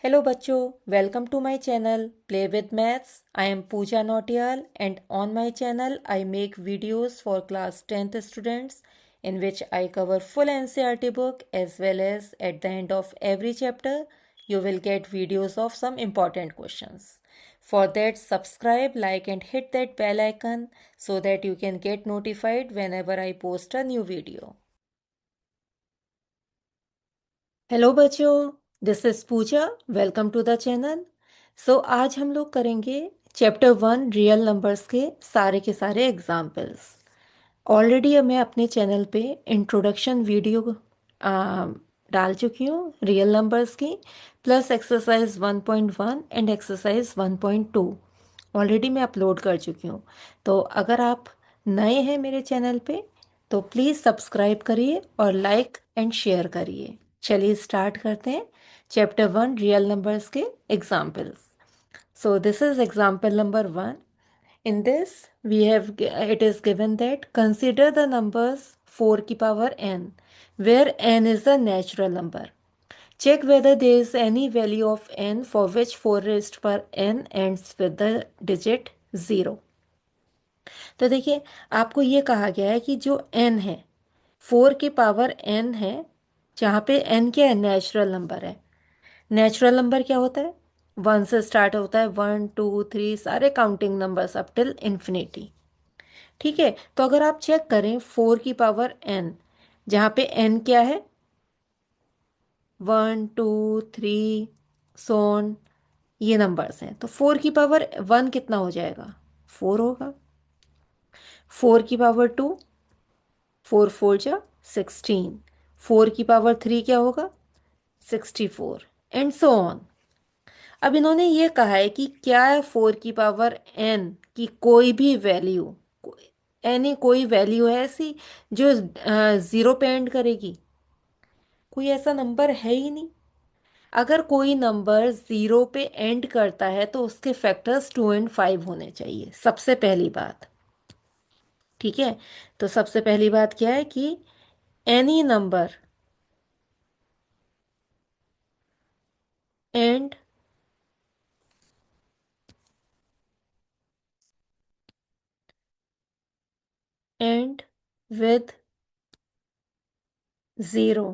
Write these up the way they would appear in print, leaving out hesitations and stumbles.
Hello बच्चों, welcome to my channel Play with Maths. I am Pooja Nautiyal and on my channel I make videos for class 10th students in which I cover full NCERT book as well as at the end of every chapter you will get videos of some important questions. For that subscribe, like and hit that bell icon so that you can get notified whenever I post a new video. Hello बच्चों, this is Pooja. Welcome to the channel. आज हम लोग करेंगे chapter 1 real numbers के सारे examples. Already मैं अपने channel पे इंट्रोडक्शन वीडियो डाल चुकी हूँ रियल नंबर्स की, plus exercise 1.1 and exercise 1.2 already मैं अपलोड कर चुकी हूँ। तो अगर आप नए हैं मेरे चैनल पे तो प्लीज़ सब्सक्राइब करिए और लाइक एंड शेयर करिए। चलिए स्टार्ट करते हैं चैप्टर 1 रियल नंबर्स के examples. So this is example number 1. In this, it is given that consider the numbers 4 की power n, where n is a natural number. Check whether there is any value of n for which 4 raised per n ends with the digit 0. तो देखिए, आपको ये कहा गया है कि जो n है 4 की पावर n है, जहाँ पे n क्या है, नेचुरल नंबर है। नेचुरल नंबर क्या होता है, 1 से स्टार्ट होता है, 1 2 3 सारे counting numbers up till infinity. ठीक है, तो अगर आप चेक करें 4 की पावर n, जहाँ पे n क्या है, 1 2 3 सोन, ये नंबर्स हैं, तो 4 की पावर 1 कितना हो जाएगा, 4 होगा। 4 की पावर 2, 4 4 जा 16। 4 की पावर 3 क्या होगा, 64 एंड सो ऑन। अब इन्होंने ये कहा है कि क्या है 4 की पावर n की कोई भी वैल्यू, एनी कोई वैल्यू है ऐसी जो जीरो पे एंड करेगी। कोई ऐसा नंबर है ही नहीं। अगर कोई नंबर जीरो पे एंड करता है तो उसके फैक्टर्स 2 एंड 5 होने चाहिए, सबसे पहली बात। ठीक है, तो सबसे पहली बात क्या है कि any number and and with zero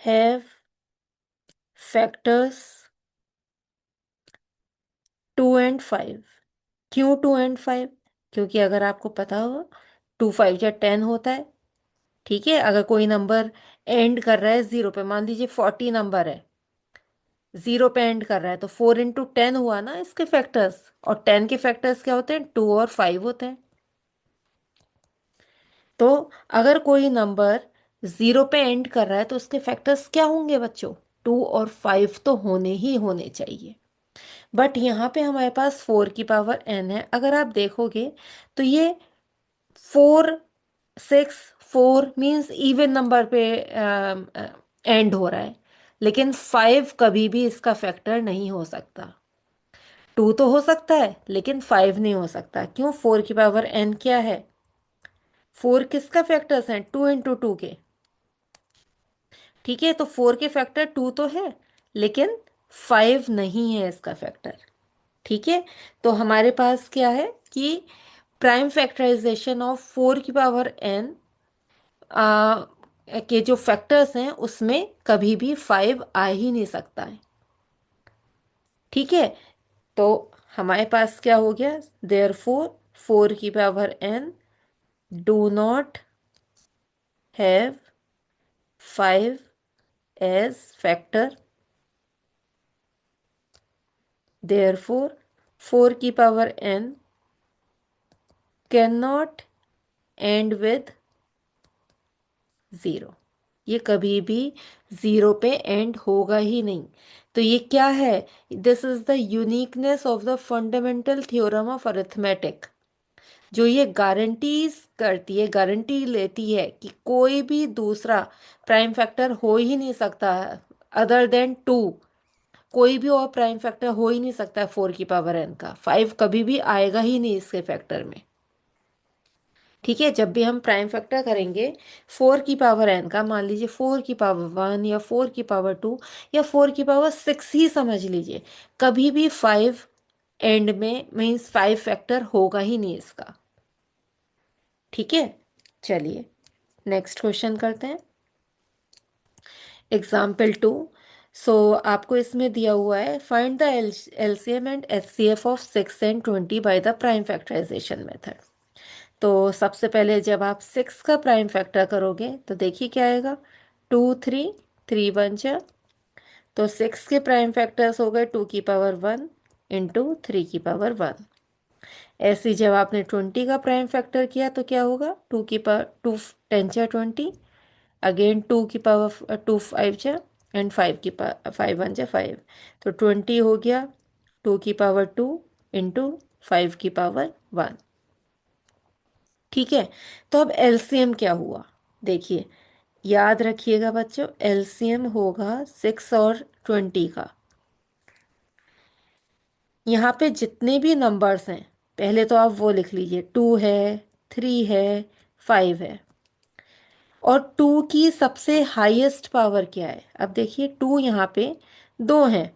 have factors 2 and 5। क्यों 2 and 5? क्योंकि अगर आपको पता हो 2 5 या 10 होता है। ठीक है, अगर कोई नंबर एंड कर रहा है जीरो पे, मान लीजिए 40 नंबर है, जीरो पे एंड कर रहा है, तो 4 into 10 हुआ ना इसके फैक्टर्स। और 10 के फैक्टर्स क्या होते हैं, 2 और 5 होते हैं। तो अगर कोई नंबर जीरो पे एंड कर रहा है तो उसके फैक्टर्स क्या होंगे बच्चों, 2 और 5 तो होने ही होने चाहिए। बट यहाँ पे हमारे पास 4 की पावर n है। अगर आप देखोगे तो ये 4 6 4 मीन्स इवन नंबर पे एंड हो रहा है, लेकिन 5 कभी भी इसका फैक्टर नहीं हो सकता। 2 तो हो सकता है लेकिन 5 नहीं हो सकता। क्यों, 4 की पावर n क्या है, 4 किसका फैक्टर्स हैं, 2 into 2 के। ठीक है, तो 4 के फैक्टर 2 तो है लेकिन 5 नहीं है इसका फैक्टर। ठीक है, तो हमारे पास क्या है कि प्राइम फैक्टराइजेशन ऑफ 4 की पावर n के जो फैक्टर्स हैं उसमें कभी भी 5 आ ही नहीं सकता है। ठीक है, तो हमारे पास क्या हो गया, देयर फोर 4 की power n do not have 5 as factor. Therefore की power n can not end with zero. ये कभी भी ज़ीरो पे एंड होगा ही नहीं। तो ये क्या है, this is the uniqueness of the fundamental theorem of arithmetic, जो ये गारंटीज करती है, गारंटी लेती है कि कोई भी दूसरा प्राइम फैक्टर हो ही नहीं सकता अदर देन 2। कोई भी और प्राइम फैक्टर हो ही नहीं सकता 4 की पावर n का, 5 कभी भी आएगा ही नहीं इसके फैक्टर में। ठीक है, जब भी हम प्राइम फैक्टर करेंगे 4 की पावर n का, मान लीजिए 4 की पावर 1 या 4 की पावर 2 या 4 की पावर 6 ही समझ लीजिए, कभी भी 5 एंड में मीन्स 5 फैक्टर होगा ही नहीं इसका। ठीक है, चलिए नेक्स्ट क्वेश्चन करते हैं। एग्जाम्पल 2। सो आपको इसमें दिया हुआ है, find the LCM and HCF of 6 and 20 by the prime factorization method. तो सबसे पहले जब आप 6 का प्राइम फैक्टर करोगे तो देखिए क्या आएगा, 2 3, 3 1 तो 6 के प्राइम फैक्टर्स हो गए 2 की पावर 1 इंटू 3 की पावर 1। ऐसे ही जब आपने 20 का प्राइम फैक्टर किया तो क्या होगा, 2 10 20, अगेन 2 की पावर 2 5 एंड 5 1 5। तो 20 हो गया 2 की पावर 2 इंटू 5 की पावर 1। ठीक है, तो अब एलसीएम क्या हुआ, देखिए, याद रखिएगा बच्चों, एलसीएम होगा 6 और 20 का। यहाँ पे जितने भी नंबर्स हैं पहले तो आप वो लिख लीजिए, 2 है, 3 है, 5 है। और 2 की सबसे हाईएस्ट पावर क्या है, अब देखिए 2 यहाँ पे दो हैं।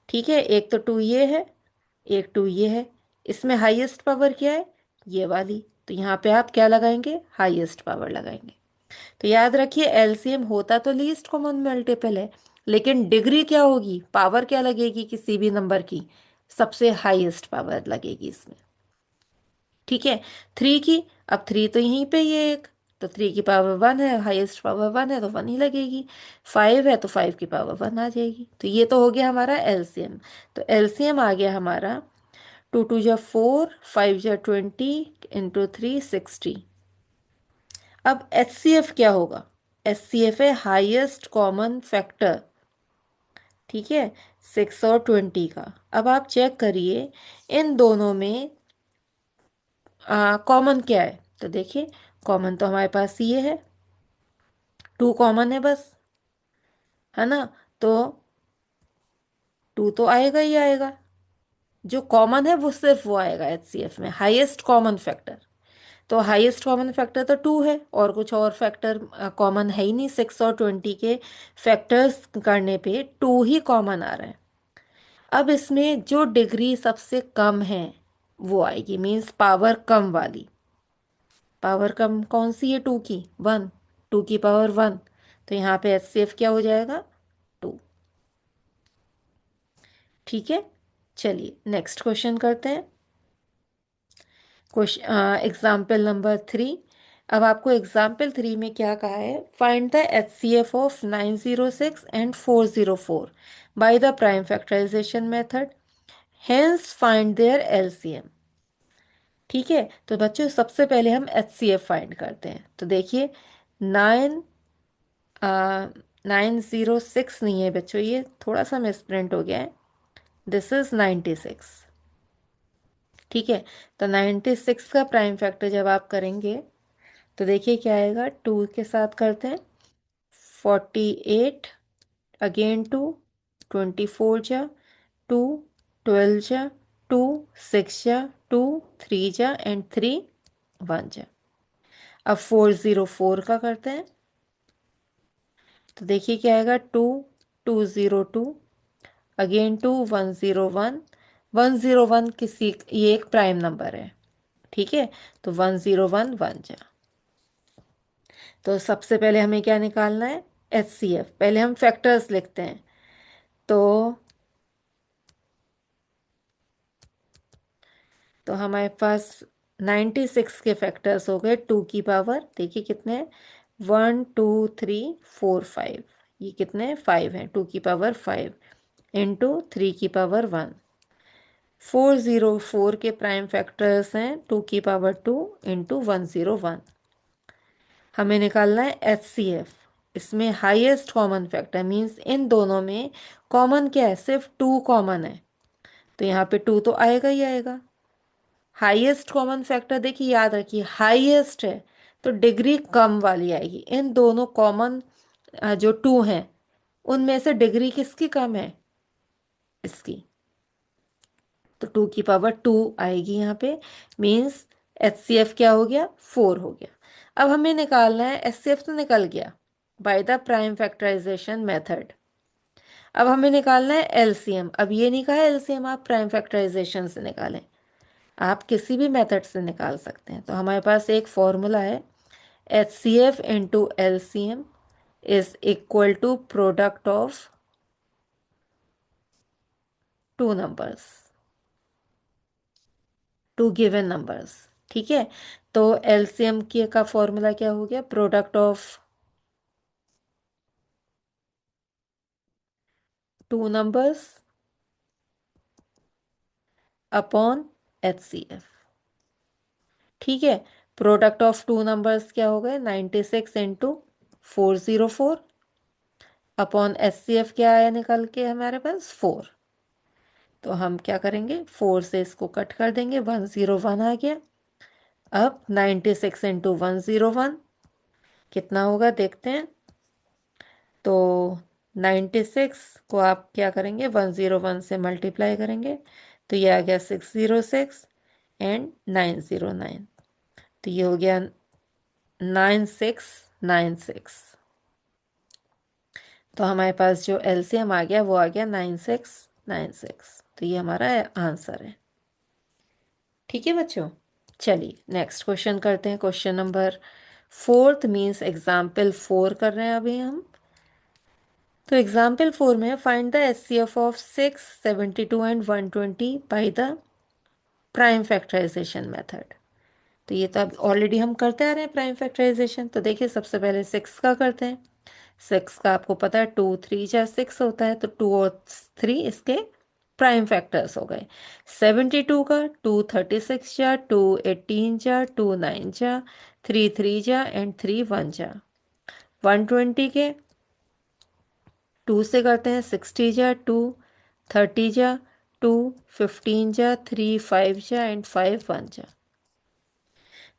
ठीक है, एक तो 2 ये है, एक 2 ये है, इसमें हाईएस्ट पावर क्या है, ये वाली। तो यहाँ पे आप क्या लगाएंगे, हाईएस्ट पावर लगाएंगे। तो याद रखिए एलसीएम होता तो लीस्ट कॉमन मल्टीपल है, लेकिन डिग्री क्या होगी, पावर क्या लगेगी किसी भी नंबर की, सबसे हाईएस्ट पावर लगेगी इसमें। ठीक है, 3 की, अब 3 तो यहीं पे ये एक, तो 3 की पावर 1 है, हाईएस्ट पावर 1 है तो 1 ही लगेगी। 5 है तो 5 की पावर 1 आ जाएगी। तो ये तो हो गया हमारा एलसीएम। तो एलसीएम आ गया हमारा 2 2 जा 4, 5 जा 20 इंटू 3 60। अब एचसीएफ क्या होगा, एचसीएफ है हाईएस्ट कॉमन फैक्टर। ठीक है, 6 और 20 का। अब आप चेक करिए इन दोनों में कॉमन क्या है, तो देखिए कॉमन तो हमारे पास ये है, 2 कॉमन है बस, है ना। तो 2 तो आएगा ही आएगा, जो कॉमन है वो सिर्फ वो आएगा एचसीएफ में, हाईएस्ट कॉमन फैक्टर। तो हाईएस्ट कॉमन फैक्टर तो 2 है, और कुछ और फैक्टर कॉमन है ही नहीं, 6 और 20 के फैक्टर्स करने पे 2 ही कॉमन आ रहा है। अब इसमें जो डिग्री सबसे कम है वो आएगी, मीन्स पावर कम वाली। पावर कम कौन सी है, 2 की 1, 2 की पावर 1। तो यहाँ पे एचसीएफ क्या हो जाएगा, 2। ठीक है, चलिए नेक्स्ट क्वेश्चन करते हैं। Question example number 3। अब आपको एग्जाम्पल 3 में क्या कहा है, find the HCF of 906 and 404 by the prime factorization method, hence find their LCM. ठीक है, तो बच्चों सबसे पहले हम एचसीएफ फाइंड करते हैं। तो देखिए 9 906 नहीं है बच्चों, ये थोड़ा सा मिसप्रिंट हो गया है, दिस इज 96। ठीक है, तो 96 का प्राइम फैक्टर जब आप करेंगे तो देखिए क्या आएगा, 2 के साथ करते हैं, 48, अगेन 2, 24 जा 2, 12 जा 2, 6 जा 2, 3 जा एंड 3 1 जा। अब 404 का करते हैं, तो देखिए क्या आएगा, 2 2 0 2, अगेन 2 1 0 1। 1 0 1 किसी, ये एक प्राइम नंबर है। ठीक है, तो 1 0 1 1 जा। तो सबसे पहले हमें क्या निकालना है, एचसीएफ। पहले हम फैक्टर्स लिखते हैं। तो हमारे पास 96 के फैक्टर्स हो गए, 2 की पावर देखिए कितने हैं, 1 2 3 4 5, ये कितने 5 हैं, 2 की पावर 5 इंटू 3 की पावर 1। 404 के प्राइम फैक्टर्स हैं 2 की पावर 2 इंटू 1 0 1। हमें निकालना है एचसीएफ, इसमें हाईएस्ट कॉमन फैक्टर मींस इन दोनों में कॉमन क्या है, सिर्फ 2 कॉमन है, तो यहाँ पे 2 तो आएगा ही आएगा। हाईएस्ट कॉमन फैक्टर देखिए, याद रखिए हाईएस्ट है तो डिग्री कम वाली आएगी। इन दोनों कॉमन जो 2 हैं उनमें से डिग्री किसकी कम है, इसकी। तो 2 की पावर 2 आएगी यहाँ पे, मीन्स HCF क्या हो गया, 4 हो गया। अब हमें निकालना है, HCF तो निकल गया by the prime factorization method. अब हमें निकालना है LCM। अब ये नहीं कहा LCM आप प्राइम फैक्टराइजेशन से निकालें, आप किसी भी मेथड से निकाल सकते हैं। तो हमारे पास एक फॉर्मूला है, HCF into LCM is equal to product of two numbers, two given numbers. ठीक है, तो LCM की का फॉर्मूला क्या हो गया, product of two numbers upon HCF। ठीक है, प्रोडक्ट ऑफ टू नंबर्स क्या हो गए, 96 इंटू 404 अपॉन HCF क्या आया निकल के हमारे पास, 4। तो हम क्या करेंगे, 4 से इसको कट कर देंगे, 101 आ गया। अब 96 इंटू 101 कितना होगा देखते हैं। तो 96 को आप क्या करेंगे, 101 से मल्टीप्लाई करेंगे, तो ये आ गया 606 एंड 909। तो ये हो गया 9696। तो हमारे पास जो LCM आ गया वो आ गया 9696। तो ये हमारा आंसर है। ठीक है बच्चों, चलिए नेक्स्ट क्वेश्चन करते हैं। Question number fourth means example 4 कर रहे हैं अभी हम। तो एग्जाम्पल 4 में find the HCF of 6, 72 and 120 by the prime factorization method. तो ये तो अब ऑलरेडी हम करते आ रहे हैं प्राइम फैक्टराइजेशन। तो देखिए सबसे पहले 6 का करते हैं। 6 का आपको पता है 2 3 जा 6 होता है, तो 2 और 3 इसके प्राइम फैक्टर्स हो गए। 72 का 2 36 जा, 2 18 जा, 2 9 जा, 3 3 जा एंड 3 1 जा। 120 के 2 से करते हैं, 60 जा, 2 30 जा, 2 15 जा, 3 5 जा एंड 5 1 जा।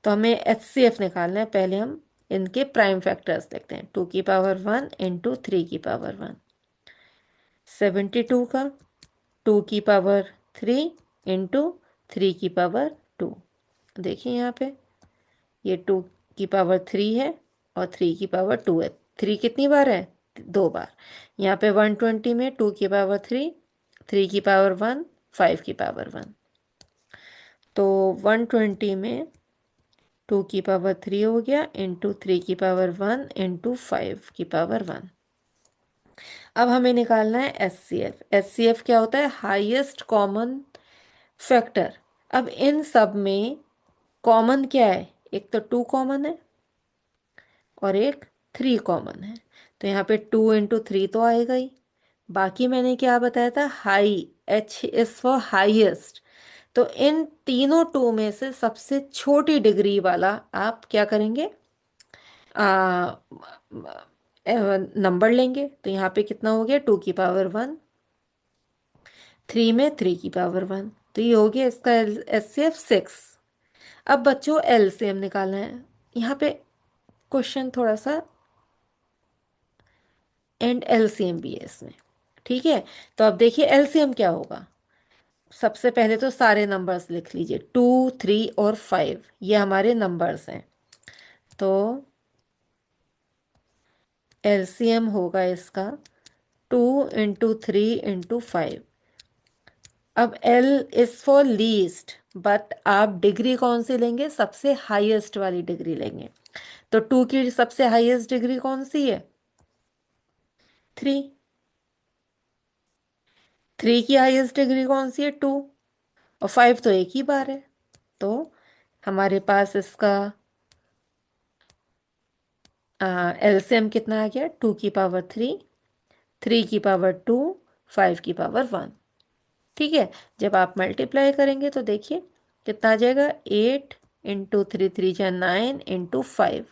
तो हमें HCF निकालना है। पहले हम इनके प्राइम फैक्टर्स देखते हैं, 2 की पावर 1 इंटू 3 की पावर 1। 72 का 2 की पावर 3 इंटू 3 की पावर 2। देखिए यहाँ पे ये 2 की पावर 3 है और 3 की पावर 2 है। 3 कितनी बार है, 2 बार। यहाँ पे 120 में 2 की पावर 3, 3 की पावर 1, 5 की पावर 1। तो 120 में 2 की पावर 3 हो गया इंटू 3 की पावर 1 इंटू 5 की पावर 1। अब हमें निकालना है HCF। HCF क्या होता है, हाईएस्ट कॉमन फैक्टर। अब इन सब में कॉमन क्या है, एक तो 2 कॉमन है और एक 3 कॉमन है। तो यहाँ पे 2 इंटू 3 तो आएगा ही। बाकी मैंने क्या बताया था, high, H is for highest. तो इन तीनों 2 में से सबसे छोटी डिग्री वाला आप क्या करेंगे, नंबर लेंगे। तो यहाँ पे कितना हो गया, 2 की पावर 1, 3 में 3 की पावर 1। तो ये हो गया इसका HCF 6। अब बच्चों LCM निकालना है। यहाँ पे क्वेश्चन थोड़ा सा एंड LCM भी है इसमें। ठीक है, तो अब देखिए LCM क्या होगा। सबसे पहले तो सारे नंबर्स लिख लीजिए, 2 3 और 5 ये हमारे नंबर्स हैं। तो LCM होगा इसका 2 इंटू 3 इंटू 5। अब L is for least, but आप डिग्री कौन सी लेंगे, सबसे हाईएस्ट वाली डिग्री लेंगे। तो 2 की सबसे हाईएस्ट डिग्री कौन सी है, 3। 3 की हाईएस्ट डिग्री कौन सी है, 2। और 5 तो एक ही बार है। तो हमारे पास इसका LCM कितना आ गया, 2 की पावर 3, 3 की पावर 2, 5 की पावर 1। ठीक है, जब आप मल्टीप्लाई करेंगे तो देखिए कितना आ जाएगा, 8 इंटू 3 3 जा 9 इंटू 5।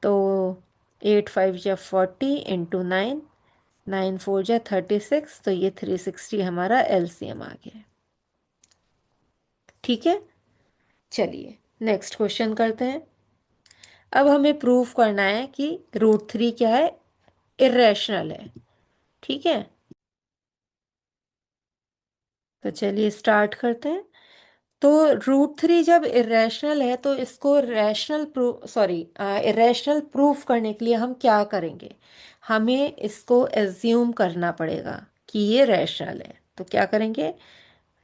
तो 8 5 जा 40 इंटू 9, 9 4 जा 36। तो ये 360 हमारा LCM आ गया। ठीक है, चलिए नेक्स्ट क्वेश्चन करते हैं। अब हमें प्रूफ करना है कि √3 क्या है, इरेशनल है। ठीक है, तो चलिए स्टार्ट करते हैं। तो √3 जब इरेशनल है तो इसको rational proof, sorry, irrational proof करने के लिए हम क्या करेंगे, हमें इसको एज्यूम करना पड़ेगा कि ये रैशनल है। तो क्या करेंगे,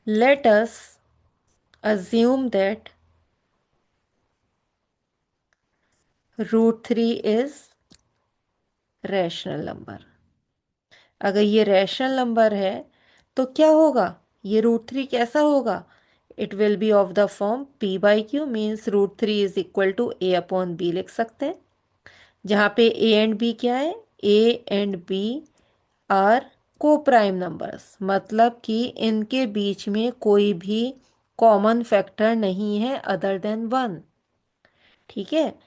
late us assume that √3 is rational number. अगर ये रैशनल नंबर है तो क्या होगा, ये √3 कैसा होगा, it will be of the form p/q, means √3 is equal to a/b लिख सकते हैं, जहाँ पे ए एंड बी क्या है, ए एंड बी आर को प्राइम नंबर्स, मतलब कि इनके बीच में कोई भी कॉमन फैक्टर नहीं है अदर देन 1। ठीक है,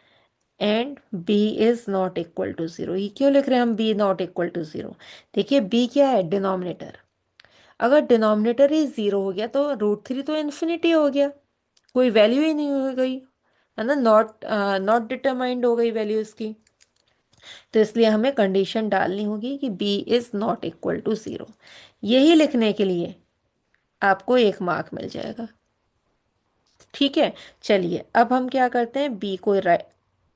and B is not equal to 0। ये क्यों लिख रहे हैं हम बी नॉट इक्वल टू 0, देखिए बी क्या है, डिनोमिनेटर। अगर डिनोमिनेटर ही 0 हो गया तो √3 तो इन्फिनिटी हो गया, कोई वैल्यू ही नहीं हो गई, है ना, नॉट नॉट डिटरमाइंड हो गई वैल्यू इसकी। तो इसलिए हमें कंडीशन डालनी होगी कि b is not equal to 0। यही लिखने के लिए आपको 1 मार्क मिल जाएगा। ठीक है, चलिए अब हम क्या करते हैं, b को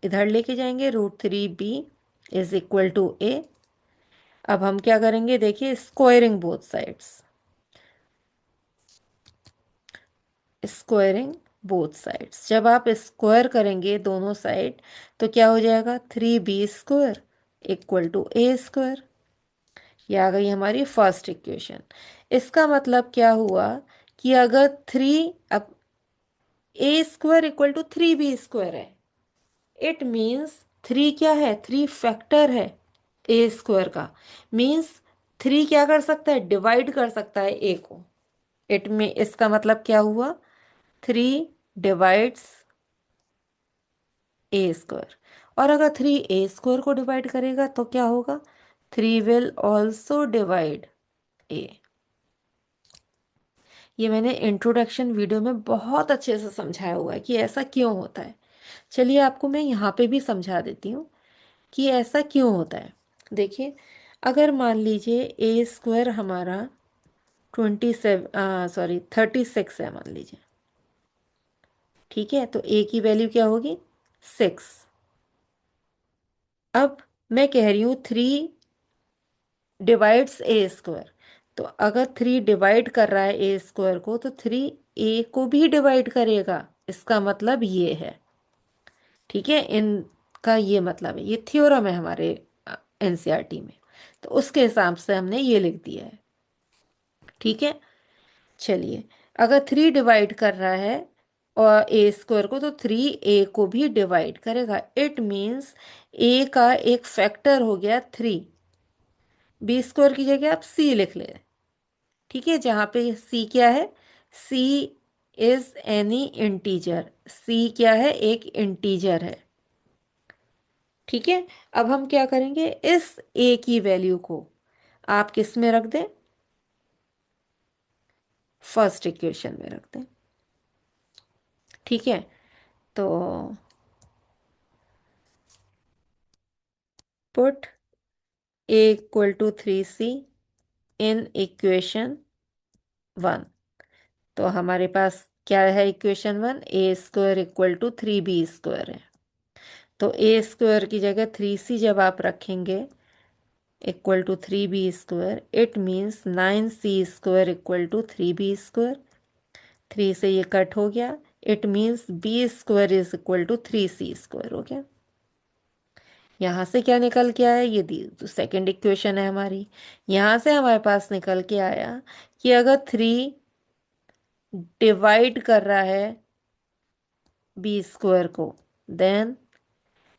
इधर लेके जाएंगे, √3b is equal to a। अब हम क्या करेंगे, देखिए squaring both sides, squaring both sides, जब आप स्क्वायर करेंगे दोनों साइड तो क्या हो जाएगा, 3b² इक्वल टू a²। ये आ गई हमारी फर्स्ट इक्वेशन। इसका मतलब क्या हुआ कि अगर अब a² इक्वल टू 3b² है, इट मीन्स 3 क्या है, 3 फैक्टर है a² का, मीन्स 3 क्या कर सकता है, डिवाइड कर सकता है a को। इट में इसका मतलब क्या हुआ, 3 डिवाइड्स a²। और अगर 3 a² को डिवाइड करेगा तो क्या होगा, 3 विल ऑल्सो डिवाइड a। ये मैंने इंट्रोडक्शन वीडियो में बहुत अच्छे से समझाया हुआ है कि ऐसा क्यों होता है। चलिए आपको मैं यहाँ पे भी समझा देती हूँ कि ऐसा क्यों होता है। देखिए, अगर मान लीजिए a² हमारा 36 है मान लीजिए, ठीक है, तो a की वैल्यू क्या होगी, 6। अब मैं कह रही हूँ 3 डिवाइड्स a², तो अगर 3 डिवाइड कर रहा है a² को तो 3 a को भी डिवाइड करेगा, इसका मतलब ये है। ठीक है, इनका ये मतलब है, ये थ्योरम है हमारे एनसीईआरटी में, तो उसके हिसाब से हमने ये लिख दिया है। ठीक है, चलिए, अगर 3 डिवाइड कर रहा है और a² को तो 3 a को भी डिवाइड करेगा, इट मीन्स a का एक फैक्टर हो गया 3। b² की जगह आप c लिख ले। ठीक है, जहाँ पे c क्या है, c is any integer, c क्या है, एक इंटीजर है। ठीक है, अब हम क्या करेंगे, इस a की वैल्यू को आप किस में रख दें, फर्स्ट इक्वेशन में रख दें। ठीक है, तो put a equal to 3c in equation 1। तो हमारे पास क्या है, equation 1 a² equal to 3b² है। तो a² की जगह 3c जब आप रखेंगे equal to 3b², it means 9c² equal to 3b²। 3 से ये कट हो गया, it means b² is equal to 3c² हो गया। यहाँ से क्या निकल के आया, ये दी तो सेकेंड इक्वेशन है हमारी। यहाँ से हमारे पास निकल के आया कि अगर 3 डिवाइड कर रहा है b² को, then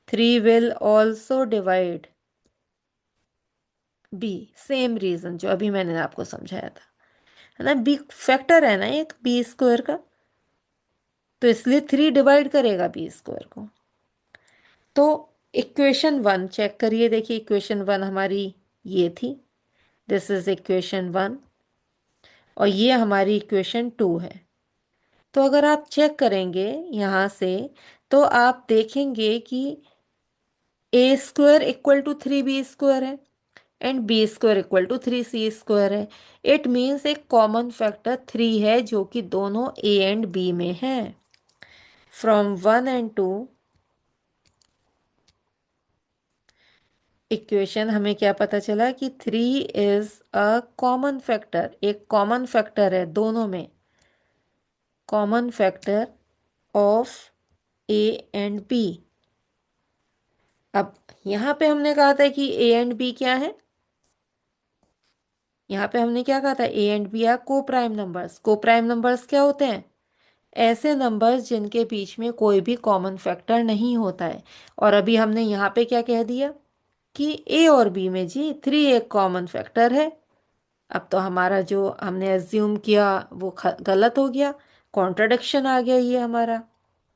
3 will also divide b। Same reason जो अभी मैंने आपको समझाया था, है ना, b फैक्टर है ना एक b² का, तो इसलिए 3 डिवाइड करेगा b² को। तो इक्वेशन 1 चेक करिए, देखिए इक्वेशन 1 हमारी ये थी, दिस इज इक्वेशन 1, और ये हमारी इक्वेशन 2 है। तो अगर आप चेक करेंगे यहाँ से तो आप देखेंगे कि a² इक्वल टू 3b² है, and B square equal to 3c square है। इट मीन्स एक कॉमन फैक्टर 3 है जो कि दोनों ए एंड बी में है। फ्रॉम 1 and 2 इक्वेशन हमें क्या पता चला कि 3 इज अ कॉमन फैक्टर, एक कॉमन फैक्टर है दोनों में, common factor of A and B. अब यहाँ पे हमने कहा था कि ए एंड बी क्या है, यहाँ पे हमने क्या कहा था, ए एंड बी आर को प्राइम नंबर्स। को प्राइम नंबर्स क्या होते हैं, ऐसे नंबर्स जिनके बीच में कोई भी कॉमन फैक्टर नहीं होता है। और अभी हमने यहाँ पे क्या कह दिया कि ए और बी में जी 3 एक कॉमन फैक्टर है। अब तो हमारा जो हमने एज्यूम किया वो गलत हो गया, कॉन्ट्रडिक्शन आ गया ये हमारा।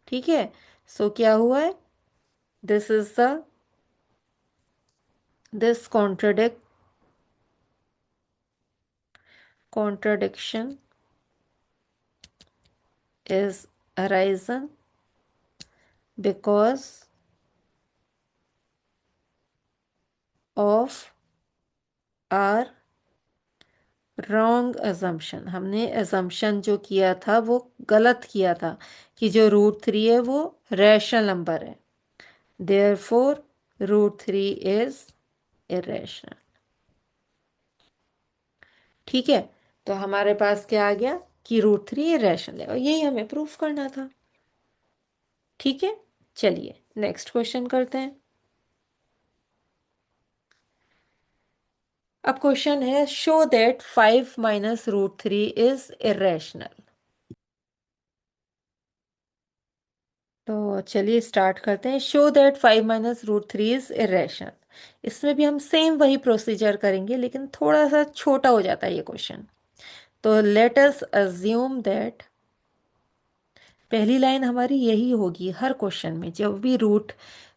ठीक है, सो क्या हुआ है, this is the this contradiction is arisen because of our wrong assumption। हमने assumption जो किया था वो गलत किया था कि जो √3 है वो रैशनल नंबर है, therefore √3 is irrational। ठीक है, तो हमारे पास क्या आ गया कि √3 इरेशनल है, और यही हमें प्रूफ करना था। ठीक है, चलिए नेक्स्ट क्वेश्चन करते हैं। अब क्वेश्चन है, show that 5 minus √3 is irrational. तो चलिए स्टार्ट करते हैं। Show that 5 minus √3 is irrational. इसमें भी हम सेम वही प्रोसीजर करेंगे, लेकिन थोड़ा सा छोटा हो जाता है ये क्वेश्चन। तो लेट अस अज्यूम दैट, पहली लाइन हमारी यही होगी हर क्वेश्चन में, जब भी रूट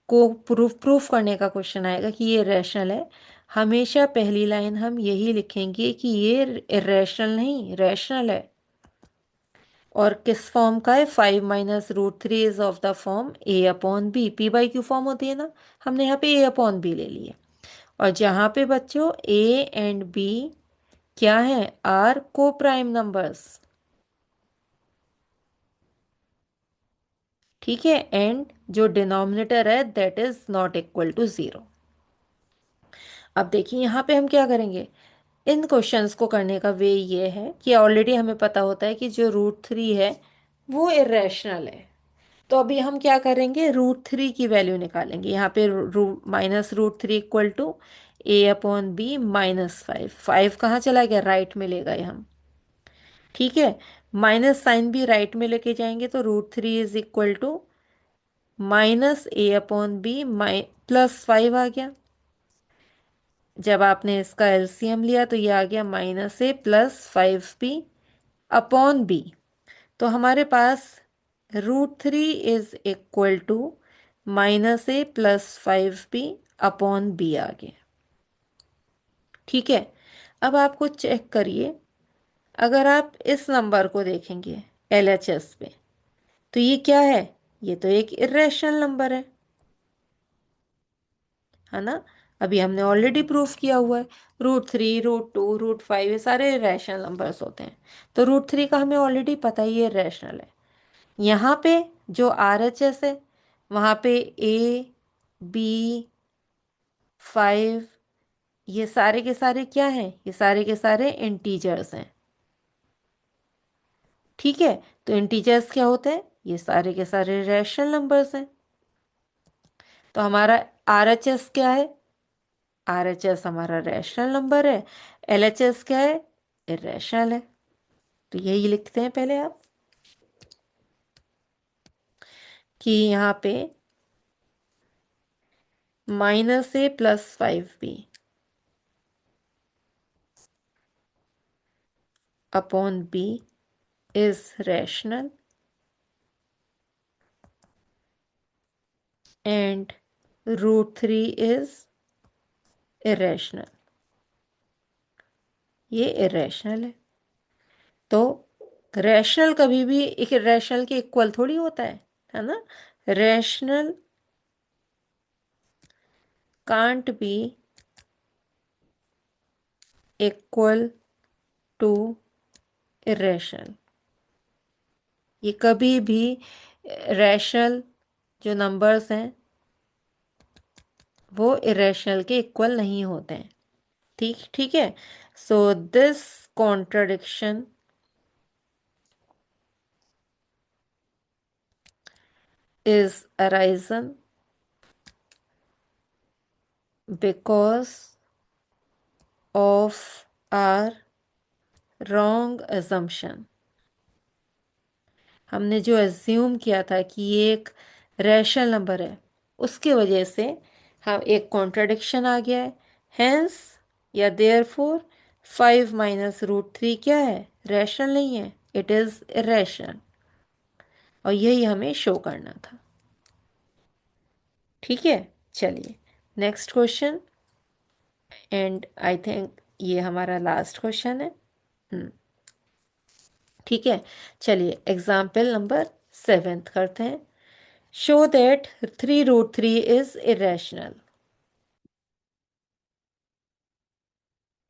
को प्रूफ करने का क्वेश्चन आएगा कि ये रैशनल है, हमेशा पहली लाइन हम यही लिखेंगे कि ये इरेशनल नहीं रैशनल है। और किस फॉर्म का है, 5 minus √3 is of the form A upon B, P by Q form होती है ना, हमने यहाँ पे ए अपॉन बी ले लिया। और जहाँ पे बच्चों ए एंड बी क्या है, आर को प्राइम नंबर्स। ठीक है, एंड जो डिनोमिनेटर है that is not equal to 0। अब देखिए यहाँ पे हम क्या करेंगे, इन क्वेश्चंस को करने का वे ये है कि ऑलरेडी हमें पता होता है कि जो √3 है वो इरेशनल है। तो अभी हम क्या करेंगे, √3 की वैल्यू निकालेंगे। यहाँ पे minus √3 equal to A upon B -5। 5 कहाँ चला गया, राइट में ले गए हम। ठीक है, माइनस साइन भी राइट में लेके जाएंगे तो √3 इज इक्वल टू -a/b +5 आ गया। जब आपने इसका एलसीएम लिया तो ये आ गया -a +5b अपॉन बी। तो हमारे पास √3 is equal to -a +5b upon B आ गया। ठीक है, अब आपको चेक करिए, अगर आप इस नंबर को देखेंगे एलएचएस पे, तो ये क्या है, ये तो एक इरेशनल नंबर है ना। अभी हमने ऑलरेडी प्रूफ किया हुआ है, √3 √2 √5 ये सारे रैशनल नंबर्स होते हैं। तो √3 का हमें ऑलरेडी पता ही है रैशनल है। यहाँ पे जो आरएचएस है वहाँ पे a b 5 ये सारे के सारे क्या हैं, ये सारे के सारे इंटीजर्स हैं। ठीक है, तो इंटीजर्स क्या होते हैं, ये सारे के सारे रैशनल नंबर्स हैं। तो हमारा आरएचएस क्या है, आरएचएस हमारा रैशनल नंबर है, एलएचएस क्या है, इरेशनल है। तो यही लिखते हैं पहले आप कि यहाँ पे -a +5b upon b is rational and √3 is irrational. ये इरेशनल है। तो रैशनल कभी भी एक रैशनल के इक्वल थोड़ी होता है ना। Rational can't be equal to irrational. ये कभी भी रैशनल जो नंबर्स हैं वो इरेशनल के इक्वल नहीं होते हैं। ठीक ठीक है। So this contradiction is arisen because of our wrong assumption। हमने जो एज्यूम किया था कि ये एक रैशनल नंबर है, उसकी वजह से हम एक कॉन्ट्रडिक्शन आ गया है। हेंस या देयरफॉर 5 - √3 क्या है? रैशनल नहीं है, इट इज इरेशनल। और यही हमें शो करना था। ठीक है, चलिए next question. And I think ये हमारा लास्ट क्वेश्चन है। हम्म, ठीक है, चलिए एग्जाम्पल नंबर 7 करते हैं। Show that 3 √3 is irrational.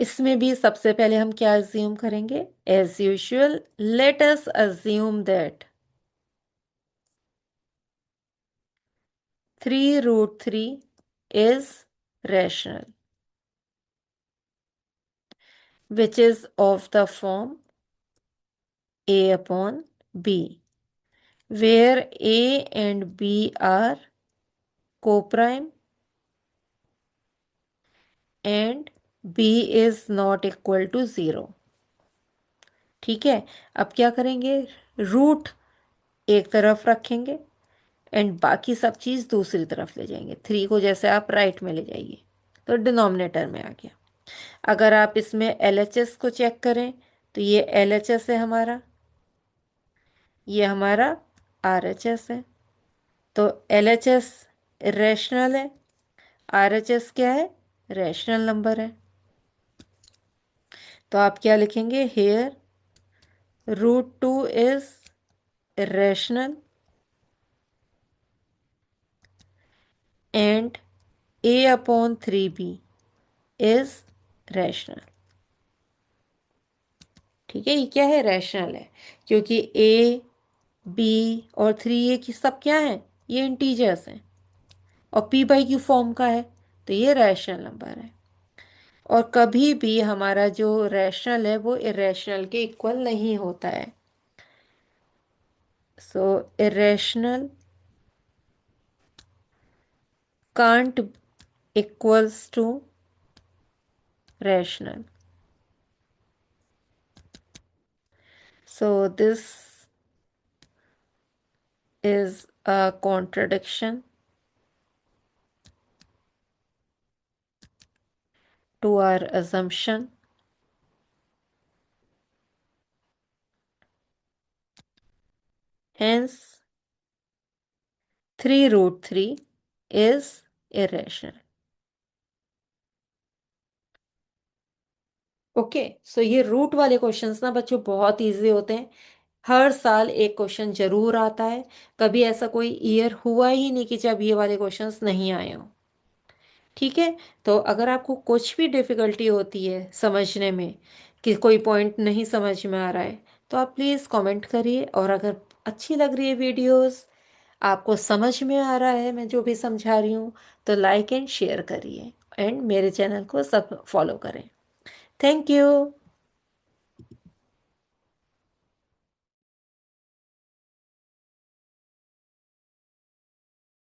इसमें भी सबसे पहले हम क्या अज्यूम करेंगे? As usual let us assume that 3 √3 is rational, which is of the form a upon b, where a and b are coprime and b is not equal to 0। ठीक है, अब क्या करेंगे? रूट एक तरफ रखेंगे एंड बाकी सब चीज़ दूसरी तरफ ले जाएंगे। 3 को जैसे आप राइट में ले जाइए तो डिनोमिनेटर में आ गया। अगर आप इसमें LHS को चेक करें तो ये LHS है हमारा, ये हमारा RHS है। तो LHS रैशनल है, RHS क्या है? रैशनल नंबर है। तो आप क्या लिखेंगे? Here √2 is rational and a/3b is rational. ठीक है, ये क्या है? रैशनल है, क्योंकि a b और 3a की सब क्या है? ये इंटीजर्स हैं और p/q फॉर्म का है, तो ये रैशनल नंबर है। और कभी भी हमारा जो रैशनल है वो इरेशनल के इक्वल नहीं होता है। So irrational can't equals to rational। So this is a contradiction to our assumption, hence 3 √3 is irrational। Okay, सो ये रूट वाले क्वेश्चंस ना बच्चों बहुत इजी होते हैं। हर साल एक क्वेश्चन जरूर आता है, कभी ऐसा कोई ईयर हुआ ही नहीं कि जब ये वाले क्वेश्चंस नहीं आए हों। ठीक है, तो अगर आपको कुछ भी डिफ़िकल्टी होती है समझने में कि कोई पॉइंट नहीं समझ में आ रहा है, तो आप प्लीज़ कमेंट करिए। और अगर अच्छी लग रही है वीडियोस, आपको समझ में आ रहा है मैं जो भी समझा रही हूँ, तो लाइक एंड शेयर करिए एंड मेरे चैनल को सब फॉलो करें। Thank you.